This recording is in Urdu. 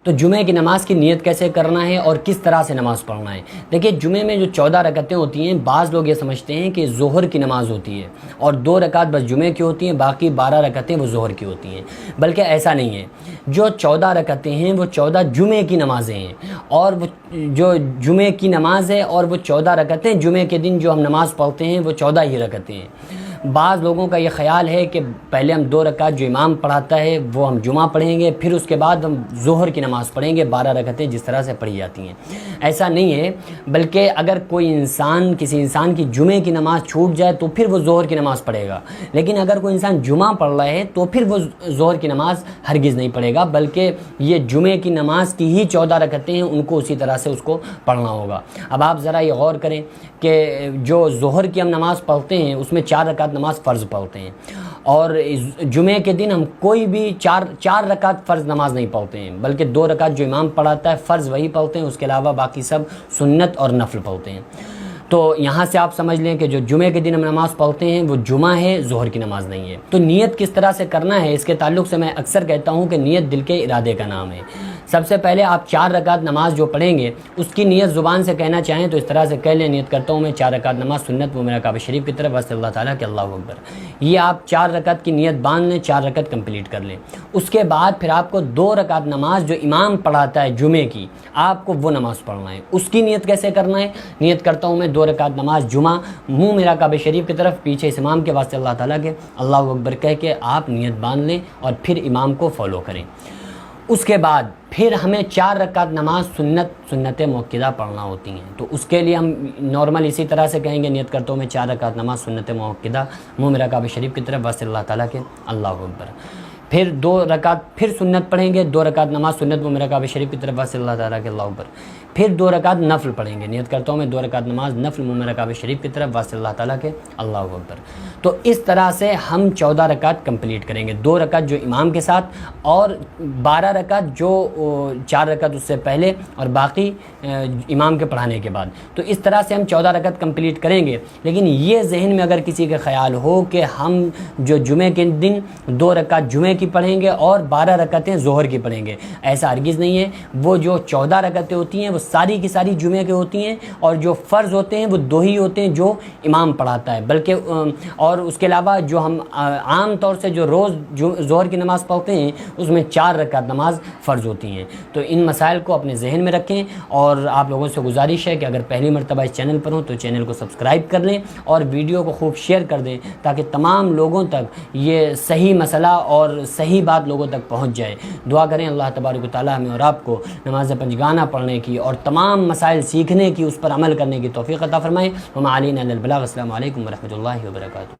تو جمعہ کی نماز کی نیت کیسے کرنا ہے اور کس طرح سے نماز پڑھنا ہے؟ دیکھیے جمعے میں جو 14 رکعتیں ہوتی ہیں، بعض لوگ یہ سمجھتے ہیں کہ ظہر کی نماز ہوتی ہے اور 2 رکعت بس جمعے کی ہوتی ہیں، باقی 12 رکعتیں وہ ظہر کی ہوتی ہیں، بلکہ ایسا نہیں ہے۔ جو 14 رکعتیں ہیں وہ 14 جمعے کی نمازیں ہیں، اور وہ جو جمعے کی نماز ہے اور وہ 14 رکعتیں جمعے کے دن جو ہم نماز پڑھتے ہیں وہ 14 ہی رکعتیں ہیں۔ بعض لوگوں کا یہ خیال ہے کہ پہلے ہم 2 رکعت جو امام پڑھاتا ہے وہ ہم جمعہ پڑھیں گے، پھر اس کے بعد ہم ظہر کی نماز پڑھیں گے 12 رکعتیں جس طرح سے پڑھی جاتی ہیں۔ ایسا نہیں ہے، بلکہ اگر کوئی انسان کسی انسان کی جمعے کی نماز چھوٹ جائے تو پھر وہ ظہر کی نماز پڑھے گا، لیکن اگر کوئی انسان جمعہ پڑھ رہا ہے تو پھر وہ ظہر کی نماز ہرگز نہیں پڑھے گا، بلکہ یہ جمعے کی نماز کی ہی 14 رکعتیں ہیں، ان کو اسی طرح سے اس کو پڑھنا ہوگا۔ اب آپ ذرا یہ غور کریں کہ جو ظہر کی ہم نماز پڑھتے ہیں اس میں 4 رکعت نماز فرض پڑھتے ہیں، اور جمعے کے دن ہم کوئی بھی چار رکعت فرض نماز نہیں پڑھتے ہیں، بلکہ 2 رکعت جو امام پڑھاتا ہے فرض وہی پڑھتے ہیں، اس کے علاوہ باقی سب سنت اور نفل پڑھتے ہیں۔ تو یہاں سے آپ سمجھ لیں کہ جو جمعے کے دن ہم نماز پڑھتے ہیں وہ جمعہ ہے، ظہر کی نماز نہیں ہے۔ تو نیت کس طرح سے کرنا ہے، اس کے تعلق سے میں اکثر کہتا ہوں کہ نیت دل کے ارادے کا نام ہے۔ سب سے پہلے آپ 4 رکعت نماز جو پڑھیں گے اس کی نیت زبان سے کہنا چاہیں تو اس طرح سے کہہ لیں، نیت کرتا ہوں میں 4 رکعت نماز سنت وہ میرا کعبہ شریف کی طرف واسطے اللہ تعالیٰ کہ اللہ اکبر۔ یہ آپ 4 رکعت کی نیت باندھ لیں، 4 رکعت کمپلیٹ کر لیں۔ اس کے بعد پھر آپ کو 2 رکعت نماز جو امام پڑھاتا ہے جمعے کی، آپ کو وہ نماز پڑھنا ہے۔ اس کی نیت کیسے کرنا ہے؟ نیت کرتا ہوں میں 2 رکعت نماز جمعہ، منہ میرا کعبہ شریف کی طرف، پیچھے اس امام کے واسطے اللہ تعالیٰ کے اللہ اکبر کہہ کے آپ نیت باندھ لیں اور پھر امام کو فالو کریں۔ اس کے بعد پھر ہمیں 4 رکعت نماز سنت موقدہ پڑھنا ہوتی ہیں، تو اس کے لیے ہم نارمل اسی طرح سے کہیں گے، نیت کرتا ہوں میں 4 رکعت نماز سنت موقدہ، منہ میرا کعبہ شریف کی طرف واسطے اللہ تعالیٰ کے اللہ اکبر۔ پھر 2 رکعت پھر سنت پڑھیں گے، 2 رکعت نماز سنت منہ میرا کعبہ شریف کی طرف واسطے اللہ تعالیٰ کے اللہ اکبر۔ پھر 2 رکعت نفل پڑھیں گے، نیت کرتا ہوں میں 2 رکعت نماز نفل منہ میرا کعبہ شریف کی طرف واسطے اللہ تعالیٰ کے اللہ اکبر۔ تو اس طرح سے ہم 14 رکعت کمپلیٹ کریں گے، 2 رکعت جو امام کے ساتھ اور 12 رکعت جو 4 رکعت اس سے پہلے اور باقی امام کے پڑھانے کے بعد۔ تو اس طرح سے ہم 14 رکعت کمپلیٹ کریں گے۔ لیکن یہ ذہن میں اگر کسی کا خیال ہو کہ ہم جو جمعے کے دن 2 رکعت جمعے کی پڑھیں گے اور 12 رکعتیں ظہر کی پڑھیں گے، ایسا ہرگز نہیں ہے۔ وہ جو 14 رکعتیں ہوتی ہیں وہ ساری کی ساری جمعے کی ہوتی ہیں، اور جو فرض ہوتے ہیں وہ 2 ہی ہوتے ہیں جو امام پڑھاتا ہے، بلکہ اور اس کے علاوہ جو ہم عام طور سے جو روز ظہر کی نماز پڑھتے ہیں اس میں 4 رکعت نماز فرض ہوتی ہیں۔ تو ان مسائل کو اپنے ذہن میں رکھیں، اور آپ لوگوں سے گزارش ہے کہ اگر پہلی مرتبہ اس چینل پر ہوں تو چینل کو سبسکرائب کر لیں اور ویڈیو کو خوب شیئر کر دیں تاکہ تمام لوگوں تک یہ صحیح مسئلہ اور صحیح بات لوگوں تک پہنچ جائے۔ دعا کریں اللہ تبارک و تعالیٰ ہمیں اور آپ کو نماز پنجگانہ پڑھنے کی اور تمام مسائل سیکھنے کی، اس پر عمل کرنے کی توفیق عطا فرمائے۔ وما علینا الا البلاغ۔ السلام علیکم ورحمۃ اللہ وبرکاتہ۔